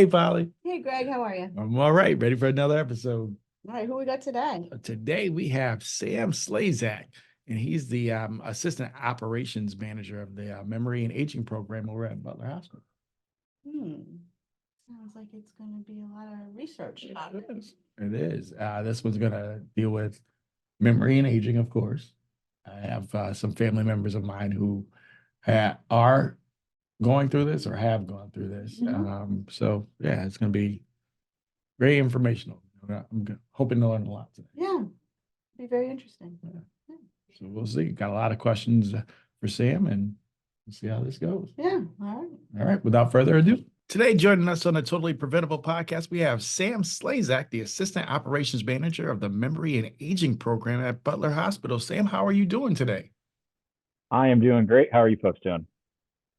Hey, Polly. Hey Greg, how are you? I'm all right. Ready for another episode. All right, who we got today? Today we have Sam Slezak, and he's the Assistant Operations Manager of the Memory and Aging Program over at Butler Hospital. Hmm. Sounds like it's going to be a lot of research. It is. It is. This one's going to deal with memory and aging, of course. I have some family members of mine who are going through this or have gone through this. So, yeah, it's going to be very informational. I'm hoping to learn a lot today. Yeah, be very interesting. Yeah. Yeah. So we'll see. Got a lot of questions for Sam, and we'll see how this goes. Yeah, all right. All right. Without further ado, today joining us on the Totally Preventable podcast, we have Sam Slezak, the Assistant Operations Manager of the Memory and Aging Program at Butler Hospital. Sam, how are you doing today? I am doing great. How are you folks doing?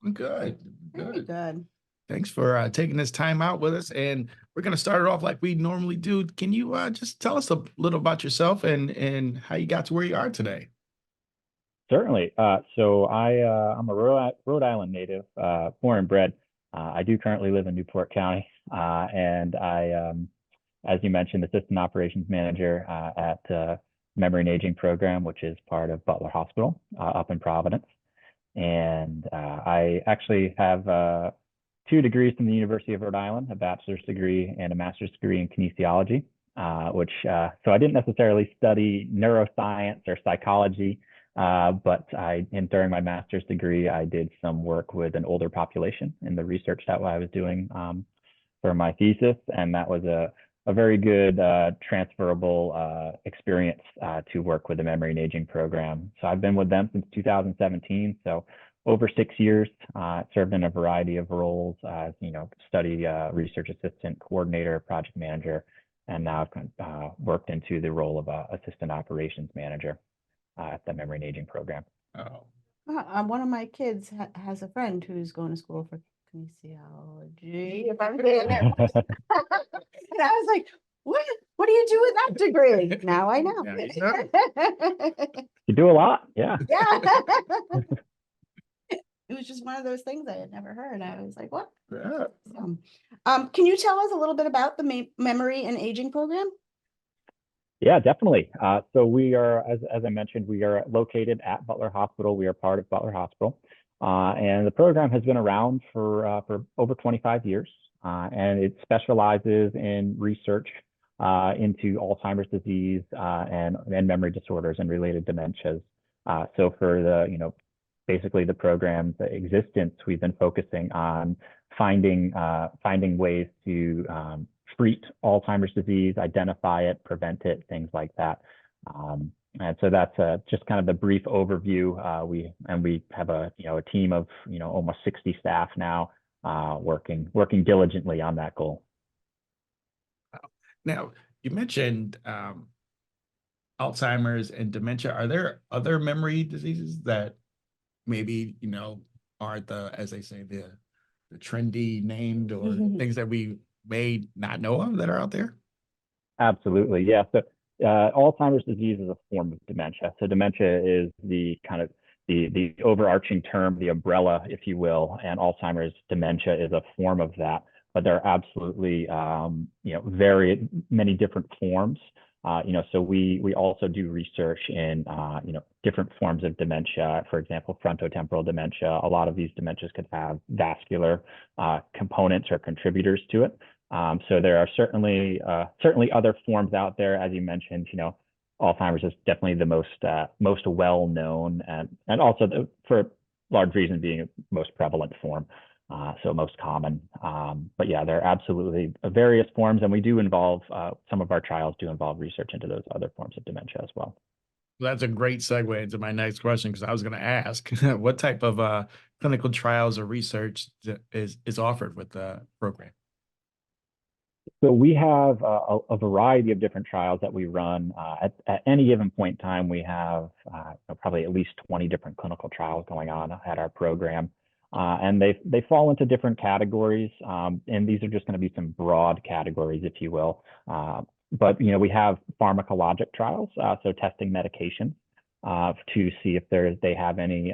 I'm good. Very good. Thanks for taking this time out with us. And we're going to start it off like we normally do. Can you just tell us a little about yourself and how you got to where you are today? Certainly. I'm a Rhode Island native, born and bred. I do currently live in Newport County, and as you mentioned, Assistant Operations Manager at Memory and Aging Program, which is part of Butler Hospital up in Providence. And I actually have 2 degrees from the University of Rhode Island, a bachelor's degree and a master's degree in kinesiology, so I didn't necessarily study neuroscience or psychology, but during my master's degree, I did some work with an older population in the research that I was doing for my thesis, and that was a very good transferable experience to work with the Memory and Aging Program. So I've been with them since 2017, so over 6 years. Served in a variety of roles as, study research assistant, coordinator, project manager, and now I've worked into the role of assistant operations manager at the Memory and Aging Program. Oh, One of my kids has a friend who's going to school for kinesiology, if I'm saying that right. And I was like, what do you do with that degree? Now I know. yeah, exactly. You do a lot, yeah. Yeah. It was just one of those things I had never heard. I was like, what? Yeah. Can you tell us a little bit about the Memory and Aging Program? Yeah, definitely. So we are, as I mentioned, we are located at Butler Hospital. We are part of Butler Hospital, and the program has been around for over 25 years, and it specializes in research into Alzheimer's disease and memory disorders and related dementias. So for basically the program's existence, we've been focusing on finding ways to treat Alzheimer's disease, identify it, prevent it, things like that. And so that's just kind of the brief overview. We have a team of almost 60 staff now, working diligently on that goal. Now, you mentioned Alzheimer's and dementia. Are there other memory diseases that maybe, aren't as they say, the trendy named or things that we may not know of that are out there? Absolutely, yeah. So Alzheimer's disease is a form of dementia. So dementia is the kind of the overarching term, the umbrella, if you will, and Alzheimer's dementia is a form of that. But there are absolutely very many different forms. So we also do research in different forms of dementia. For example, frontotemporal dementia. A lot of these dementias could have vascular components or contributors to it. So there are certainly other forms out there, as you mentioned. Alzheimer's is definitely the most well known, and also for large reason being most prevalent form. So most common. But yeah, there are absolutely various forms, and we do involve, some of our trials do involve research into those other forms of dementia as well. That's a great segue into my next question, because I was going to ask what type of clinical trials or research is offered with the program? So we have a variety of different trials that we run. At any given point in time, we have probably at least 20 different clinical trials going on at our program. And they fall into different categories, and these are just going to be some broad categories, if you will. But we have pharmacologic trials, so testing medication to see if they have any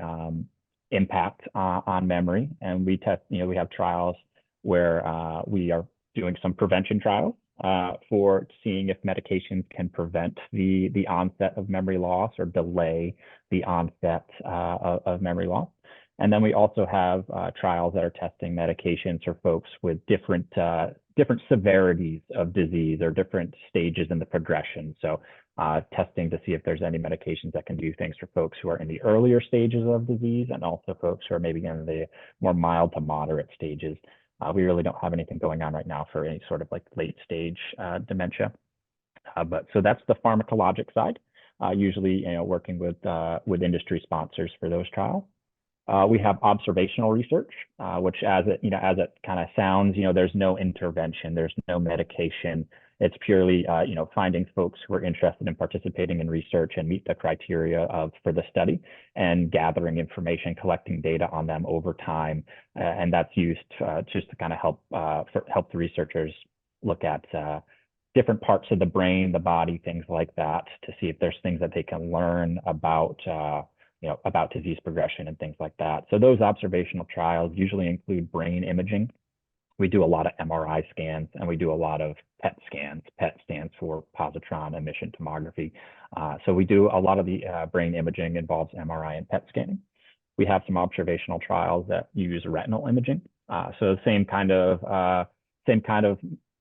impact on memory. And we test, we have trials where we are doing some prevention trials for seeing if medications can prevent the onset of memory loss or delay the onset of memory loss. And then we also have trials that are testing medications for folks with different severities of disease or different stages in the progression. So testing to see if there's any medications that can do things for folks who are in the earlier stages of disease and also folks who are maybe in the more mild to moderate stages. We really don't have anything going on right now for any sort of like late stage dementia. But so that's the pharmacologic side, usually working with industry sponsors for those trials. We have observational research, which as it kind of sounds, there's no intervention, there's no medication. It's purely, finding folks who are interested in participating in research and meet the criteria for the study and gathering information, collecting data on them over time. And that's used just to kind of help the researchers look at different parts of the brain, the body, things like that, to see if there's things that they can learn about about disease progression and things like that. So those observational trials usually include brain imaging. We do a lot of MRI scans and we do a lot of PET scans. PET stands for positron emission tomography. So we do a lot of the brain imaging involves MRI and PET scanning. We have some observational trials that use retinal imaging. So the same kind of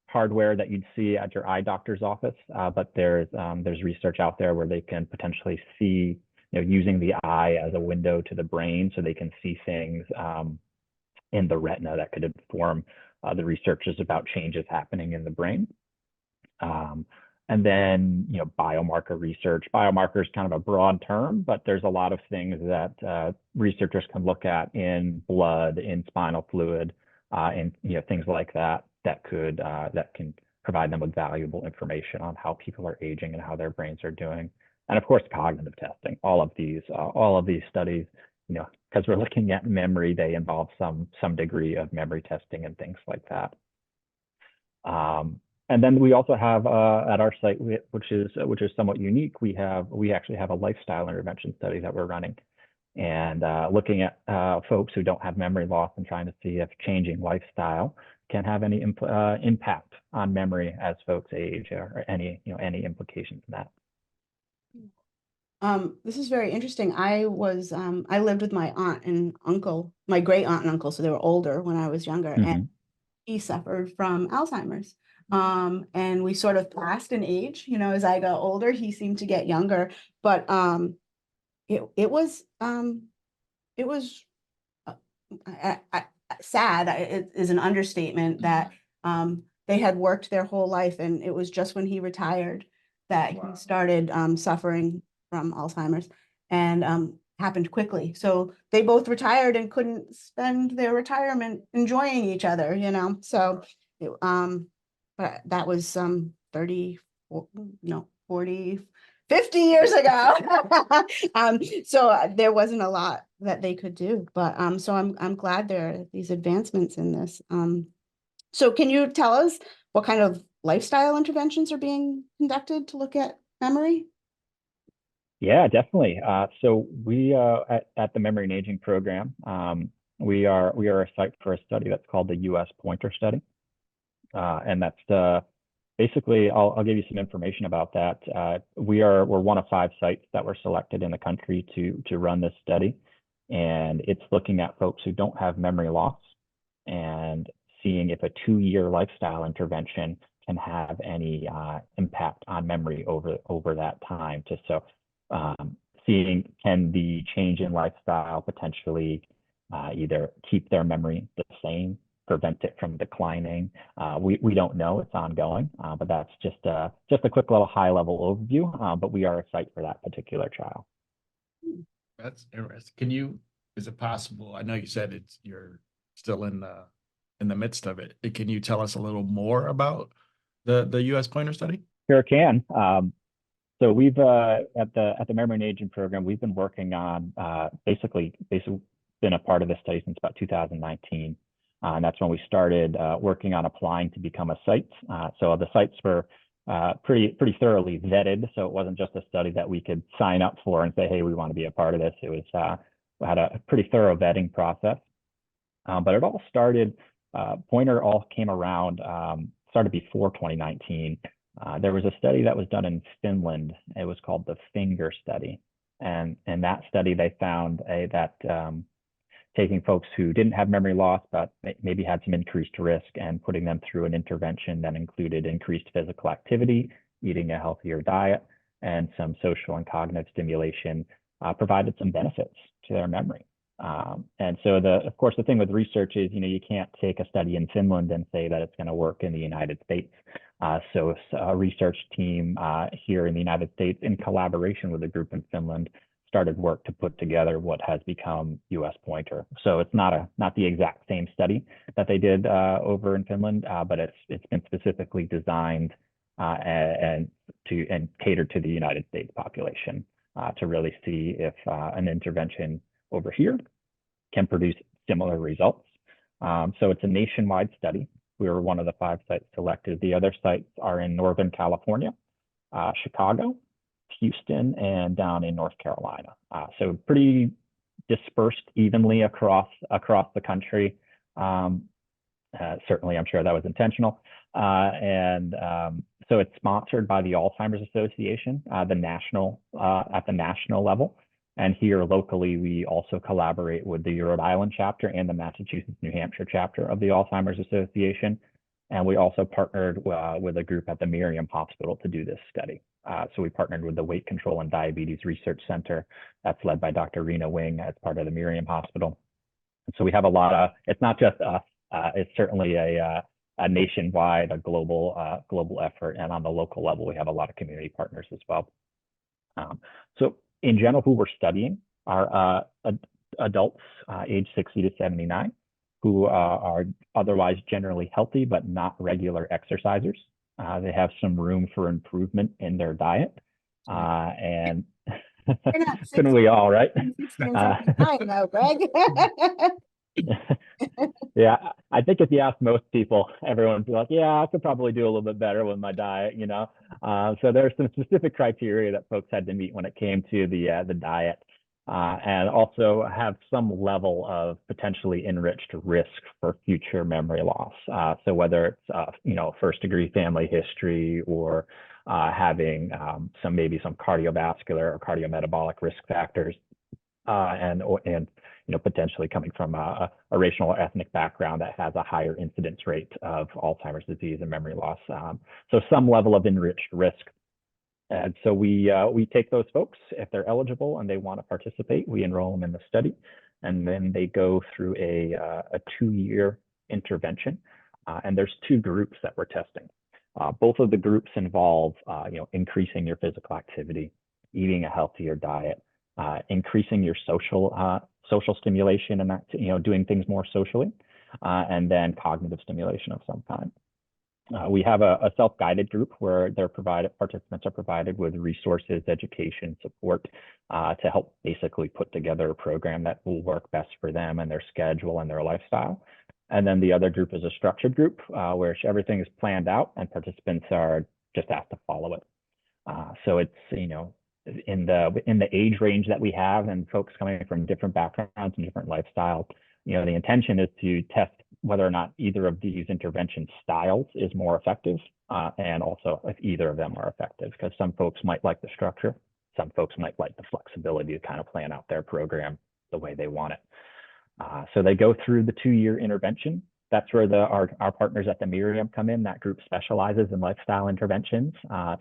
hardware that you'd see at your eye doctor's office, but there's research out there where they can potentially see, using the eye as a window to the brain, so they can see things in the retina that could inform the researchers about changes happening in the brain. And then, biomarker research. Biomarker is kind of a broad term, but there's a lot of things that researchers can look at in blood, in spinal fluid, and things like that that can provide them with valuable information on how people are aging and how their brains are doing. And of course, cognitive testing. All of these studies, because we're looking at memory, they involve some degree of memory testing and things like that. And then we also have at our site, which is somewhat unique, we actually have a lifestyle intervention study that we're running, and looking at folks who don't have memory loss and trying to see if changing lifestyle can have any impact on memory as folks age, or any implications of that. This is very interesting. I lived with my aunt and uncle, my great aunt and uncle, so they were older when I was younger, and he suffered from Alzheimer's. And we sort of passed in age, as I got older, he seemed to get younger, but it was sad. It is an understatement that they had worked their whole life, and it was just when he retired that he started suffering from Alzheimer's, and happened quickly. So they both retired and couldn't spend their retirement enjoying each other, So, but that was 30, 40, 50 years ago. So there wasn't a lot that they could do, but so I'm glad there are these advancements in this. So can you tell us what kind of lifestyle interventions are being conducted to look at memory? Yeah, definitely. So we at the Memory and Aging program, we are a site for a study that's called the U.S. Pointer Study, and that's basically I'll give you some information about that. We're one of 5 sites that were selected in the country to run this study, and it's looking at folks who don't have memory loss and seeing if a 2-year lifestyle intervention can have any impact on memory over that time. Seeing can the change in lifestyle potentially either keep their memory the same, prevent it from declining. We don't know, it's ongoing, but that's just a quick little high level overview, but we are a site for that particular trial. That's interesting. Is it possible? I know you said you're still in the midst of it. Can you tell us a little more about the U.S. Pointer Study? Sure can. So we've at the Memory and Aging program, we've been working on basically been a part of this study since about 2019, and that's when we started working on applying to become a site. So the sites were pretty thoroughly vetted, so it wasn't just a study that we could sign up for and say, hey, we want to be a part of this. It was we had a pretty thorough vetting process, but it all started pointer all came around, started before 2019. There was a study that was done in Finland. It was called the finger study. And in that study, they found that taking folks who didn't have memory loss, but maybe had some increased risk, and putting them through an intervention that included increased physical activity, eating a healthier diet, and some social and cognitive stimulation provided some benefits to their memory. And so of course, the thing with research is, you can't take a study in Finland and say that it's going to work in the United States. So a research team here in the United States, in collaboration with a group in Finland, started work to put together what has become US Pointer. So it's not the exact same study that they did over in Finland, but it's been specifically designed and catered to the United States population to really see if an intervention over here can produce similar results. So it's a nationwide study. We were one of the 5 sites selected. The other sites are in Northern California, Chicago, Houston, and down in North Carolina. So pretty dispersed evenly across the country. Certainly, I'm sure that was intentional. So it's sponsored by the Alzheimer's Association, at the national level. And here locally, we also collaborate with the Rhode Island chapter and the Massachusetts, New Hampshire chapter of the Alzheimer's Association. And we also partnered with a group at the Miriam Hospital to do this study. So we partnered with the Weight Control and Diabetes Research Center that's led by Dr. Rena Wing as part of the Miriam Hospital. And so we have a lot of, it's not just us, it's certainly a nationwide, a global effort. And on the local level, we have a lot of community partners as well. So in general, who we're studying are adults age 60 to 79 who are otherwise generally healthy, but not regular exercisers. They have some room for improvement in their diet. And couldn't we all, right? No, Greg. Yeah, I think if you ask most people, everyone would be like, yeah, I could probably do a little bit better with my diet, So there's some specific criteria that folks had to meet when it came to the diet, and also have some level of potentially enriched risk for future memory loss. So whether it's first degree family history, or having maybe some cardiovascular or cardiometabolic risk factors, and potentially coming from a racial or ethnic background that has a higher incidence rate of Alzheimer's disease and memory loss. So some level of enriched risk. And so we take those folks, if they're eligible and they want to participate, we enroll them in the study, and then they go through a 2-year intervention. And there's 2 groups that we're testing. Both of the groups involve increasing your physical activity, eating a healthier diet, increasing your social stimulation, and that, doing things more socially, and then cognitive stimulation of some kind. We have a self-guided group where participants are provided with resources, education, support to help basically put together a program that will work best for them and their schedule and their lifestyle. And then the other group is a structured group where everything is planned out and participants are just asked to follow it. So it's, in the age range that we have, and folks coming from different backgrounds and different lifestyles, the intention is to test whether or not either of these intervention styles is more effective, and also if either of them are effective, because some folks might like the structure, some folks might like the flexibility to kind of plan out their program the way they want it. So they go through the 2-year intervention. That's where our partners at the Miriam come in. That group specializes in lifestyle interventions.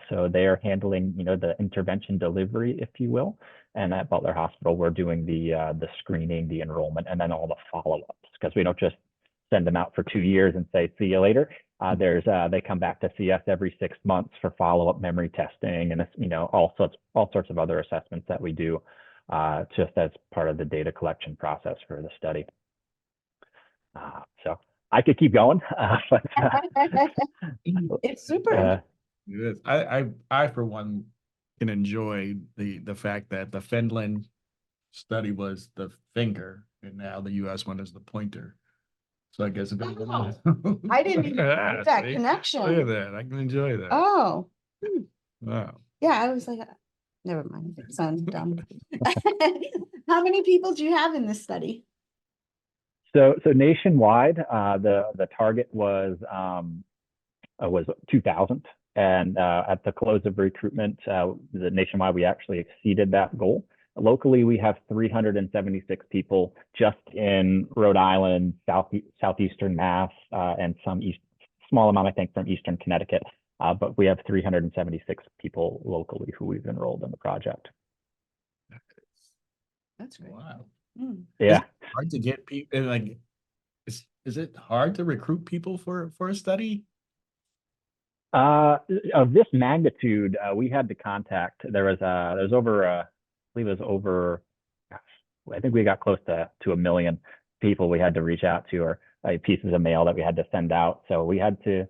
So they are handling, the intervention delivery, if you will. And at Butler Hospital, we're doing the screening, the enrollment, and then all the follow-ups, because we don't just send them out for 2 years and say, see you later. They come back to see us every 6 months for follow-up memory testing, and all sorts of other assessments that we do just as part of the data collection process for the study. So I could keep going, but It's super. It is. I for one can enjoy the fact that the Finland study was the finger, and now the US one is the pointer. So I guess if anyone I didn't even make that see? connection. Look at that. I can enjoy that. Oh, Wow. yeah. I was like, never mind. It sounds dumb. How many people do you have in this study? So nationwide, the target was 2,000, and at the close of recruitment, the nationwide, we actually exceeded that goal. Locally, we have 376 people just in Rhode Island, southeastern Mass, and some small amount, I think, from eastern Connecticut. But we have 376 people locally who we've enrolled in the project. That's great. Wow. Mm. Yeah. Hard to get people, like, is it hard to recruit people for a study? Of this magnitude, we had to contact. There was over, I believe it was over. Gosh, I think we got close to 1 million people we had to reach out to, or pieces of mail that we had to send out. So we had to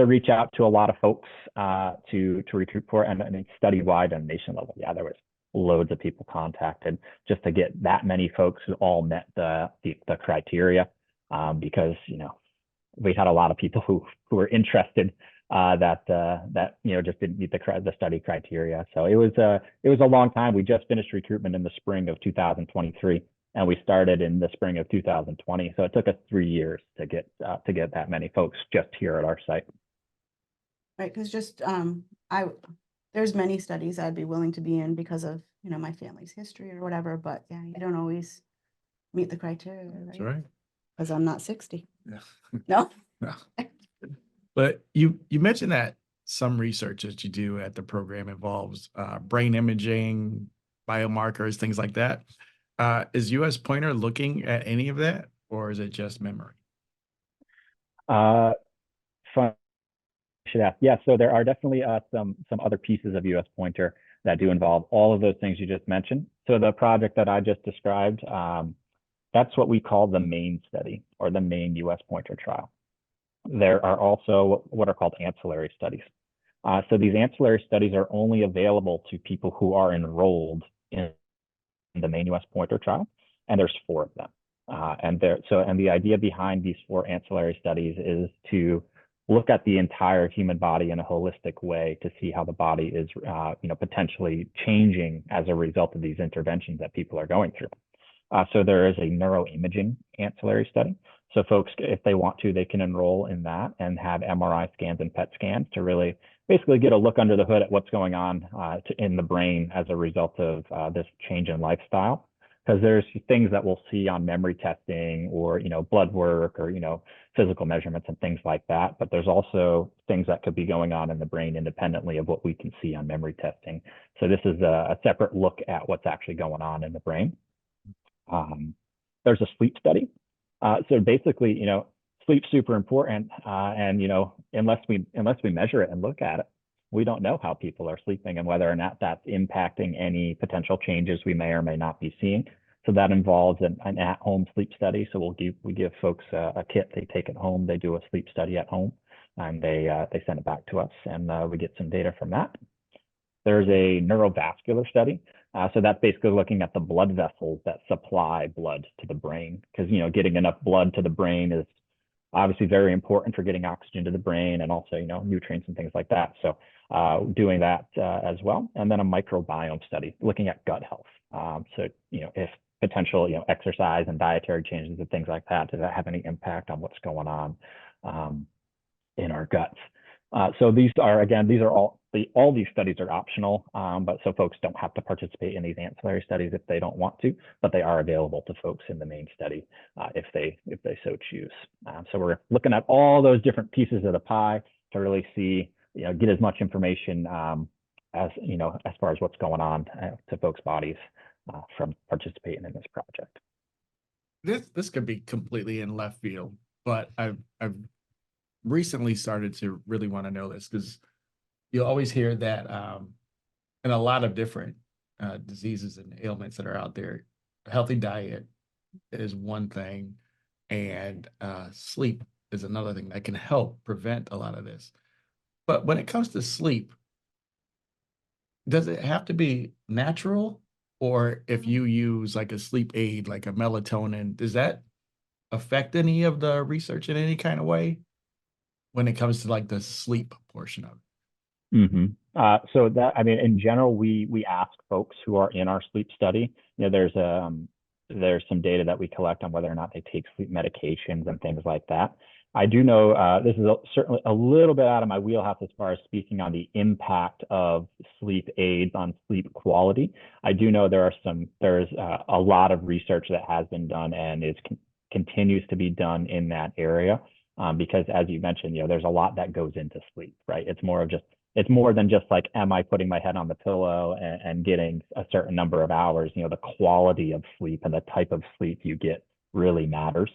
reach out to a lot of folks to recruit for, and it's study wide and nation level. Yeah, there was loads of people contacted just to get that many folks who all met the criteria, because we had a lot of people who were interested that just didn't meet the study criteria. So it was a long time. We just finished recruitment in the spring of 2023, and we started in the spring of 2020. So it took us 3 years to get that many folks just here at our site. Right, because just there's many studies I'd be willing to be in because of my family's history or whatever, but yeah, you don't always meet the criteria, That's right? right. Because I'm not 60. Yeah. No. No. But you mentioned that some research that you do at the program involves brain imaging, biomarkers, things like that. Is US Pointer looking at any of that, or is it just memory? Fun. Should ask. Yeah, so there are definitely some other pieces of US Pointer that do involve all of those things you just mentioned. So the project that I just described, that's what we call the main study, or the main US Pointer trial. There are also what are called ancillary studies. So these ancillary studies are only available to people who are enrolled in the main US Pointer trial, and there's 4 of them. And the idea behind these 4 ancillary studies is to look at the entire human body in a holistic way to see how the body is, potentially changing as a result of these interventions that people are going through. So there is a neuroimaging ancillary study. So folks, if they want to, they can enroll in that and have MRI scans and PET scans to really basically get a look under the hood at what's going on in the brain as a result of this change in lifestyle. Because there's things that we'll see on memory testing, or blood work, or physical measurements and things like that. But there's also things that could be going on in the brain independently of what we can see on memory testing. So this is a separate look at what's actually going on in the brain. There's a sleep study. So basically, sleep's super important, and unless we measure it and look at it, we don't know how people are sleeping and whether or not that's impacting any potential changes we may or may not be seeing. So that involves an at-home sleep study. So we give folks a kit, they take it home, they do a sleep study at home, and they send it back to us, and we get some data from that. There's a neurovascular study. So that's basically looking at the blood vessels that supply blood to the brain, because getting enough blood to the brain is obviously very important for getting oxygen to the brain, and also nutrients and things like that. So doing that as well. And then a microbiome study looking at gut health. So if potential exercise and dietary changes and things like that, does that have any impact on what's going on in our guts? So these are all these studies are optional, but so folks don't have to participate in these ancillary studies if they don't want to, but they are available to folks in the main study if they so choose. So we're looking at all those different pieces of the pie to really see, get as much information as far as what's going on to folks' bodies from participating in this project. This could be completely in left field, but I've recently started to really want to know this, because you always hear that in a lot of different diseases and ailments that are out there, a healthy diet is one thing, and sleep is another thing that can help prevent a lot of this. But when it comes to sleep, does it have to be natural? Or if you use like a sleep aid, like a melatonin, does that affect any of the research in any kind of way when it comes to like the sleep portion of it? Mm-hmm. So in general, we ask folks who are in our sleep study. There's there's some data that we collect on whether or not they take sleep medications and things like that. I do know this is certainly a little bit out of my wheelhouse as far as speaking on the impact of sleep aids on sleep quality. I do know there's a lot of research that has been done and continues to be done in that area, because as you mentioned, there's a lot that goes into sleep, right? It's more than just like, am I putting my head on the pillow and getting a certain number of hours? The quality of sleep and the type of sleep you get really matters.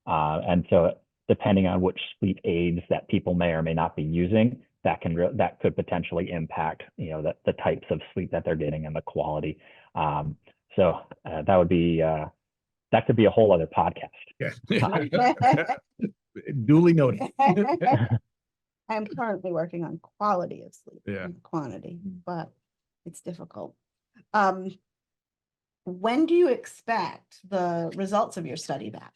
And so depending on which sleep aids that people may or may not be using, that could potentially impact, the types of sleep that they're getting and the quality. So that would be, that could be a whole other podcast. Yeah. Duly noted. I'm currently working on quality of sleep, Yeah. and quantity, but it's difficult. When do you expect the results of your study back?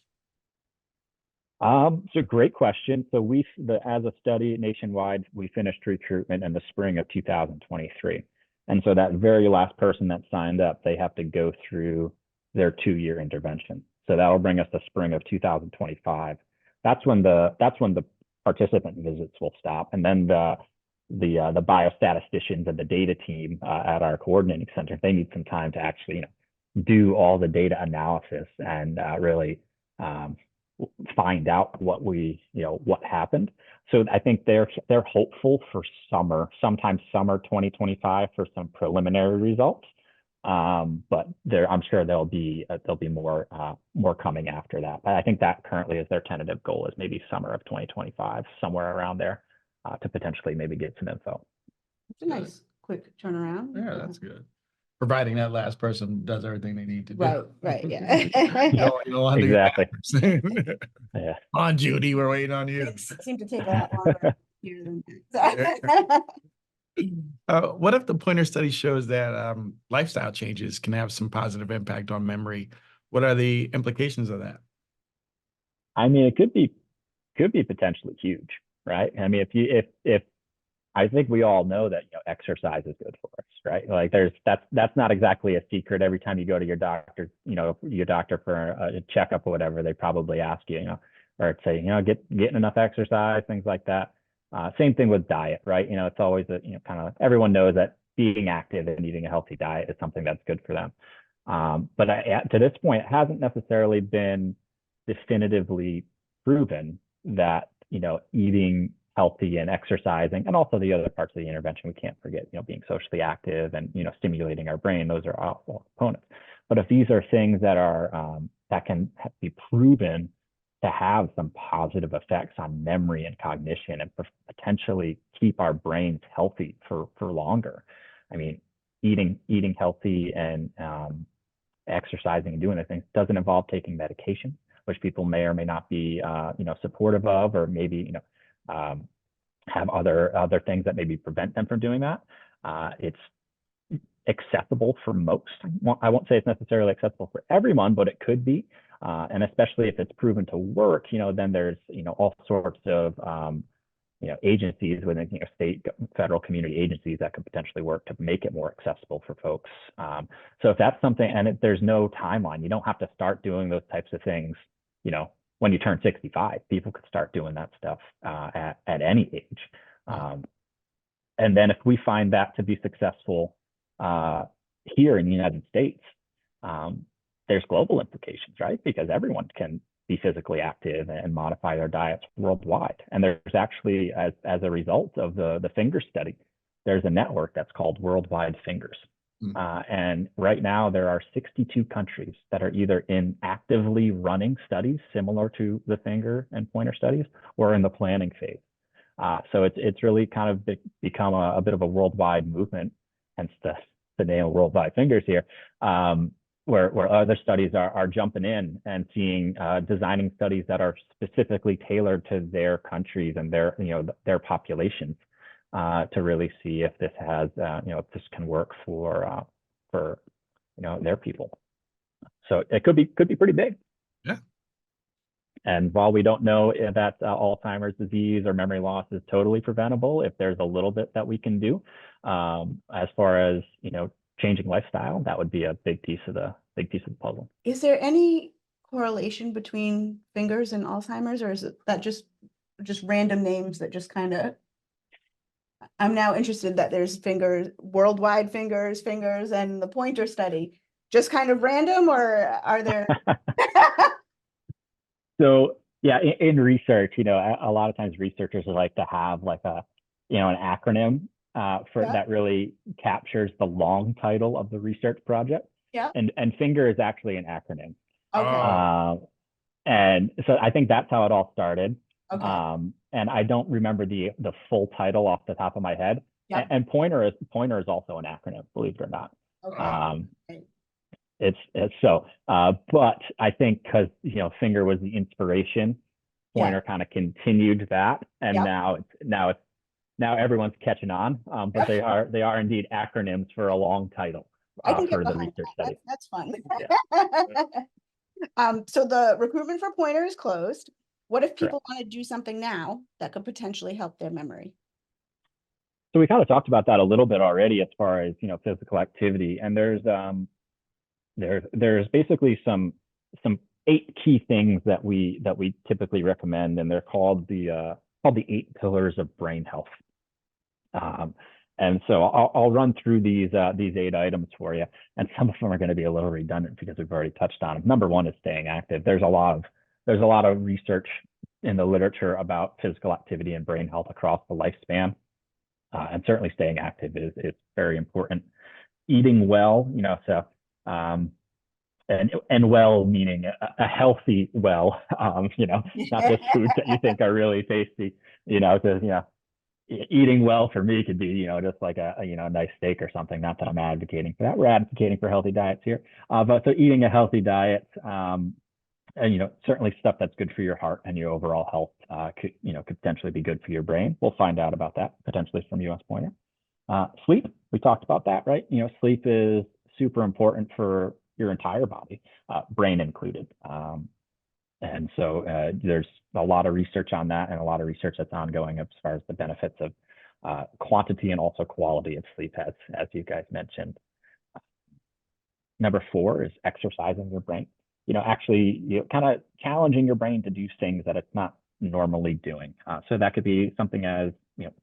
It's a great question. So as a study nationwide, we finished recruitment in the spring of 2023. And so that very last person that signed up, they have to go through their 2-year intervention. So that will bring us to spring of 2025. That's when the participant visits will stop. And then the biostatisticians and the data team at our coordinating center, they need some time to actually, do all the data analysis and really find out what happened. So I think they're hopeful for sometime summer 2025 for some preliminary results. But I'm sure there'll be more coming after that. But I think that currently is their tentative goal, is maybe summer of 2025, somewhere around there, to potentially maybe get some info. It's a nice quick turnaround. Yeah, that's good. Providing that last person does everything they need to do. Right, yeah. You don't want to Exactly. Yeah. On Judy, we're waiting on you. Things seem to take a lot longer here than that. What if the Pointer study shows that lifestyle changes can have some positive impact on memory? What are the implications of that? I mean, it could be potentially huge, right? I mean, if I think we all know that exercise is good for us, right? Like that's not exactly a secret. Every time you go to your doctor, for a checkup or whatever, they probably ask you, or say, getting enough exercise, things like that. Same thing with diet, right? It's always kind of, everyone knows that being active and eating a healthy diet is something that's good for them. But to this point, it hasn't necessarily been definitively proven that eating healthy and exercising, and also the other parts of the intervention, we can't forget, being socially active and stimulating our brain. Those are all components. But if these are things that are that can be proven to have some positive effects on memory and cognition, and potentially keep our brains healthy for longer. I mean, eating healthy and exercising and doing the things doesn't involve taking medication, which people may or may not be supportive of, or maybe have other things that maybe prevent them from doing that. It's accessible for most. I won't say it's necessarily accessible for everyone, but it could be. And especially if it's proven to work, then there's all sorts of agencies within state, federal, community agencies that could potentially work to make it more accessible for folks. So if that's something, and there's no timeline, you don't have to start doing those types of things when you turn 65. People could start doing that stuff at any age. And then if we find that to be successful here in the United States, there's global implications, right? Because everyone can be physically active and modify their diets worldwide. And there's actually, as a result of the finger study, there's a network that's called Worldwide Fingers. And right now there are 62 countries that are either in actively running studies similar to the finger and pointer studies, or in the planning phase. So it's really kind of become a bit of a worldwide movement, hence the name Worldwide Fingers here, where other studies are jumping in and seeing, designing studies that are specifically tailored to their countries and their populations, to really see if this has, if this can work for their people. So it could be pretty big. Yeah. And while we don't know if that Alzheimer's disease or memory loss is totally preventable, if there's a little bit that we can do, as far as changing lifestyle, that would be a big piece of big piece of the puzzle. Is there any correlation between fingers and Alzheimer's, or is it that just random names that just kind of, I'm now interested that there's fingers, worldwide fingers, and the pointer study, just kind of random, or are there? So yeah, in research, a lot of times researchers like to have like an acronym for Yeah. that really captures the long title of the research project. Yeah. And FINGER is actually an acronym. Okay. And so I think that's how it all started. Okay. And I don't remember the full title off the top of my head. Yep. And pointer is also an acronym, believe it or not. Okay. It's so, but I think because FINGER was the inspiration, pointer kind of continued that, and Yep. now everyone's catching on. But they are indeed acronyms for a long title I can for get the behind research that. study. That's fun. Yeah. So the recruitment for pointer is closed. What if people Correct. want to do something now that could potentially help their memory? So we kind of talked about that a little bit already as far as physical activity, and there's basically some 8 key things that we typically recommend, and they're called the 8 pillars of brain health. And so I'll run through these 8 items for you, and some of them are going to be a little redundant because we've already touched on them. Number 1 is staying active. There's a lot of research in the literature about physical activity and brain health across the lifespan, and certainly staying active is very important. Eating well, so and well meaning a healthy well, not just foods that you think are really tasty, eating well for me could be, just like a nice steak or something. Not that I'm advocating for that. We're advocating for healthy diets here. But so eating a healthy diet, and certainly stuff that's good for your heart and your overall health could potentially be good for your brain. We'll find out about that potentially from US Pointer. Sleep, we talked about that, right? Sleep is super important for your entire body, brain included. And so there's a lot of research on that, and a lot of research that's ongoing as far as the benefits of quantity and also quality of sleep, as you guys mentioned. Number 4 is exercising your brain. Actually, kind of challenging your brain to do things that it's not normally doing. So that could be something as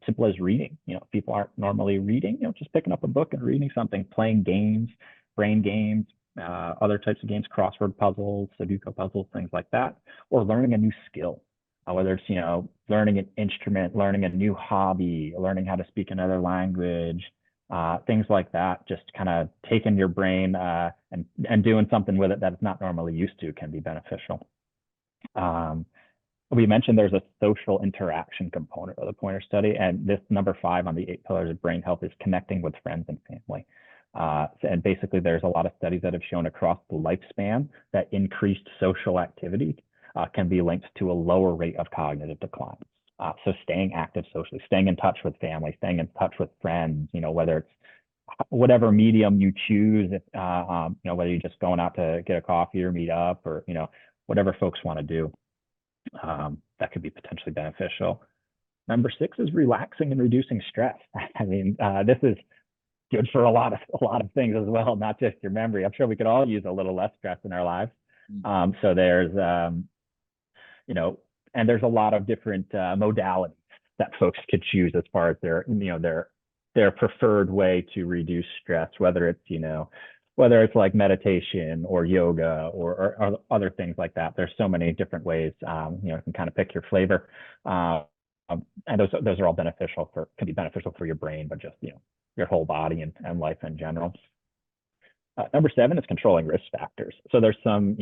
simple as reading. People aren't normally reading. Just picking up a book and reading something, playing games, brain games, other types of games, crossword puzzles, Sudoku puzzles, things like that, or learning a new skill, whether it's learning an instrument, learning a new hobby, learning how to speak another language, things like that. Just kind of taking your brain and doing something with it that it's not normally used to can be beneficial. We mentioned there's a social interaction component of the pointer study, and this number 5 on the 8 pillars of brain health is connecting with friends and family. And basically, there's a lot of studies that have shown across the lifespan that increased social activity can be linked to a lower rate of cognitive decline. So staying active socially, staying in touch with family, staying in touch with friends, whether it's whatever medium you choose, whether you're just going out to get a coffee or meet up, or whatever folks want to do, that could be potentially beneficial. Number 6 is relaxing and reducing stress. I mean, this is good for a lot of things as well, not just your memory. I'm sure we could all use a little less stress in our lives. So there's, and there's a lot of different modalities that folks could choose as far as their preferred way to reduce stress, whether it's like meditation or yoga or other things like that. There's so many different ways. You can kind of pick your flavor. And those are all can be beneficial for your brain, but just your whole body and life in general. Number 7 is controlling risk factors. So there's some,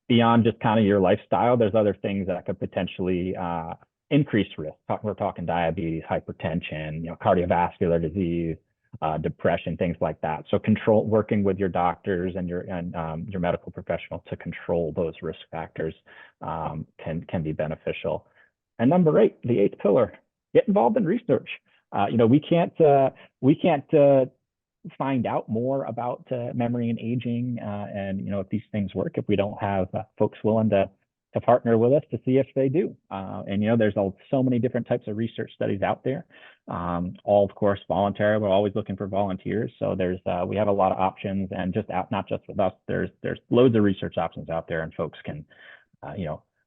beyond just kind of your lifestyle, there's other things that could potentially increase risk. We're talking diabetes, hypertension, cardiovascular disease, depression, things like that. So working with your doctors and your medical professional to control those risk factors can be beneficial. And number 8, the 8th pillar, get involved in research. We can't find out more about memory and aging, and if these things work, if we don't have folks willing to to partner with us to see if they do. And there's so many different types of research studies out there. All of course voluntary. We're always looking for volunteers. So we have a lot of options, and not just with us. There's loads of research options out there, and folks can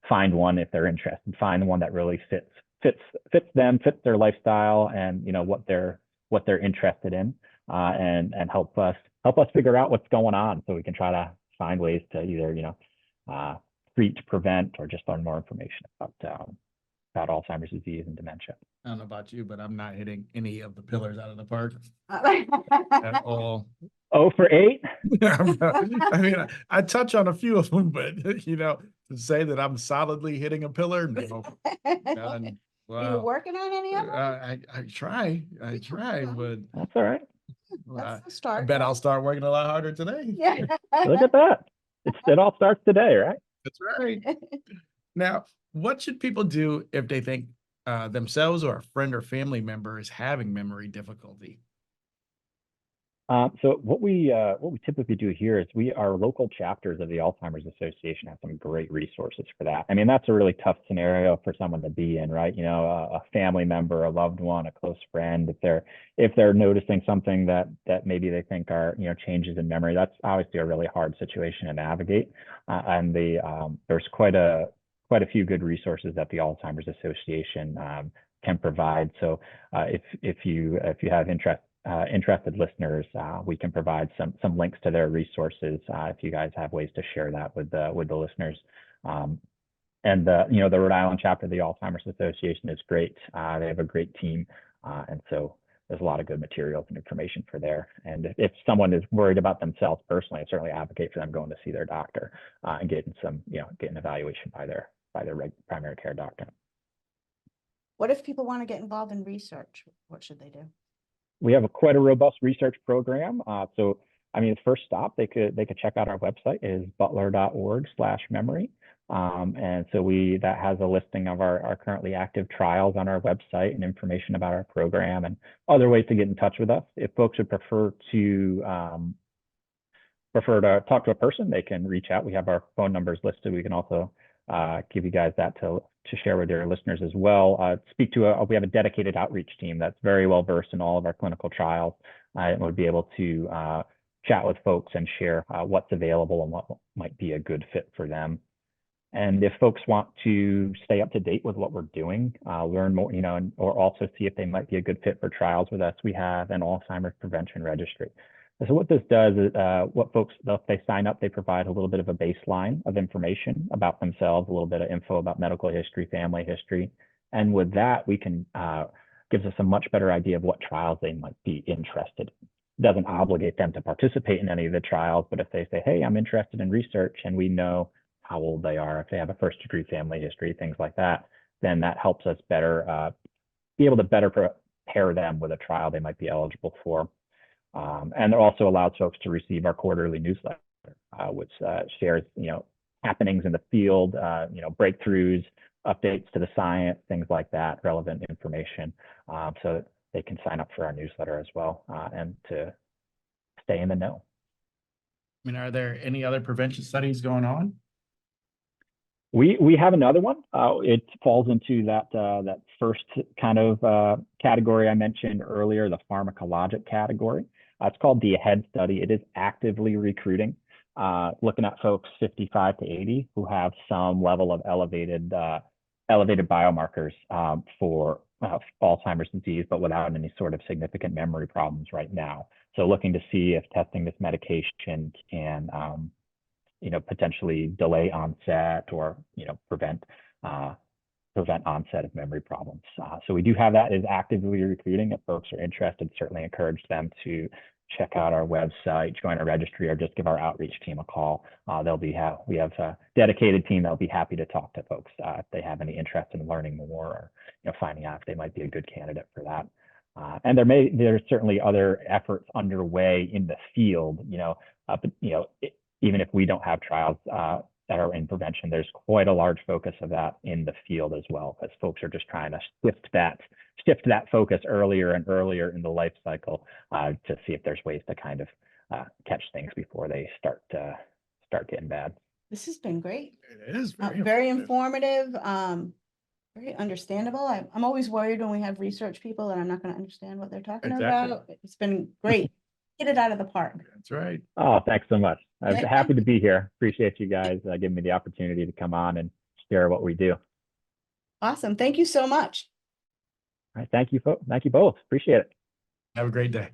find one if they're interested. Find the one that really fits them, fits their lifestyle, and what they're interested in, and help us figure out what's going on, so we can try to find ways to either treat, prevent, or just learn more information about Alzheimer's disease and dementia. I don't know about you, but I'm not hitting any of the pillars out of the park Uh, at all. Oh, for 8? I mean, I touch on a few of them, but to say that I'm solidly hitting a pillar, no, none. Are you working on any of them? I try, but That's all right. That's the I start. bet I'll start working a lot harder today. Yeah. Look at that. It all starts today, right? That's right. Now, what should people do if they think themselves or a friend or family member is having memory difficulty? So what we typically do here is our local chapters of the Alzheimer's Association have some great resources for that. I mean, that's a really tough scenario for someone to be in, right? A family member, a loved one, a close friend, if they're noticing something that maybe they think are changes in memory, that's obviously a really hard situation to navigate. And there's quite a few good resources that the Alzheimer's Association can provide. So if you have interested listeners, we can provide some links to their resources if you guys have ways to share that with the listeners. And the Rhode Island chapter of the Alzheimer's Association is great. They have a great team, and so there's a lot of good materials and information for there. And if someone is worried about themselves personally, I certainly advocate for them going to see their doctor and getting an evaluation by their primary care doctor. What if people want to get involved in research? What should they do? We have quite a robust research program. So, I mean, the first stop, they could check out our website is butler.org/memory. And so that has a listing of our currently active trials on our website and information about our program and other ways to get in touch with us. If folks would prefer to talk to a person, they can reach out. We have our phone numbers listed. We can also give you guys that to share with your listeners as well. We have a dedicated outreach team that's very well versed in all of our clinical trials and would be able to chat with folks and share what's available and what might be a good fit for them. And if folks want to stay up to date with what we're doing, learn more, or also see if they might be a good fit for trials with us, we have an Alzheimer's prevention registry. So what this does is if they sign up, they provide a little bit of a baseline of information about themselves, a little bit of info about medical history, family history. And with that, we can gives us a much better idea of what trials they might be interested in. It doesn't obligate them to participate in any of the trials, but if they say, hey, I'm interested in research, and we know how old they are, if they have a first-degree family history, things like that, then that helps us be able to better prepare them with a trial they might be eligible for. And it also allows folks to receive our quarterly newsletter, which shares, happenings in the field, breakthroughs, updates to the science, things like that, relevant information, so that they can sign up for our newsletter as well and to stay in the know. I mean, are there any other prevention studies going on? We have another one. It falls into that first kind of category I mentioned earlier, the pharmacologic category. It's called the AHEAD study. It is actively recruiting, looking at folks 55 to 80 who have some level of elevated biomarkers for Alzheimer's disease, but without any sort of significant memory problems right now. So looking to see if testing this medication can potentially delay onset or prevent onset of memory problems. So we do have that is actively recruiting. If folks are interested, certainly encourage them to check out our website, join our registry, or just give our outreach team a call. We have a dedicated team that'll be happy to talk to folks if they have any interest in learning more or finding out if they might be a good candidate for that. And there's certainly other efforts underway in the field, even if we don't have trials that are in prevention, there's quite a large focus of that in the field as well, as folks are just trying to shift that focus earlier and earlier in the life cycle to see if there's ways to kind of catch things before they start getting bad. This has been great. It is Very informative, very understandable. I'm always worried when we have research people and I'm not gonna understand what they're talking Exactly. about. It's been great. Hit it out of the park. That's right. Oh, thanks so much. I'm Yeah, happy to be here. Appreciate you guys giving me the opportunity to come on and share what we do. All Awesome. Thank you so much. right. Thank you both. Appreciate it. Have a great day.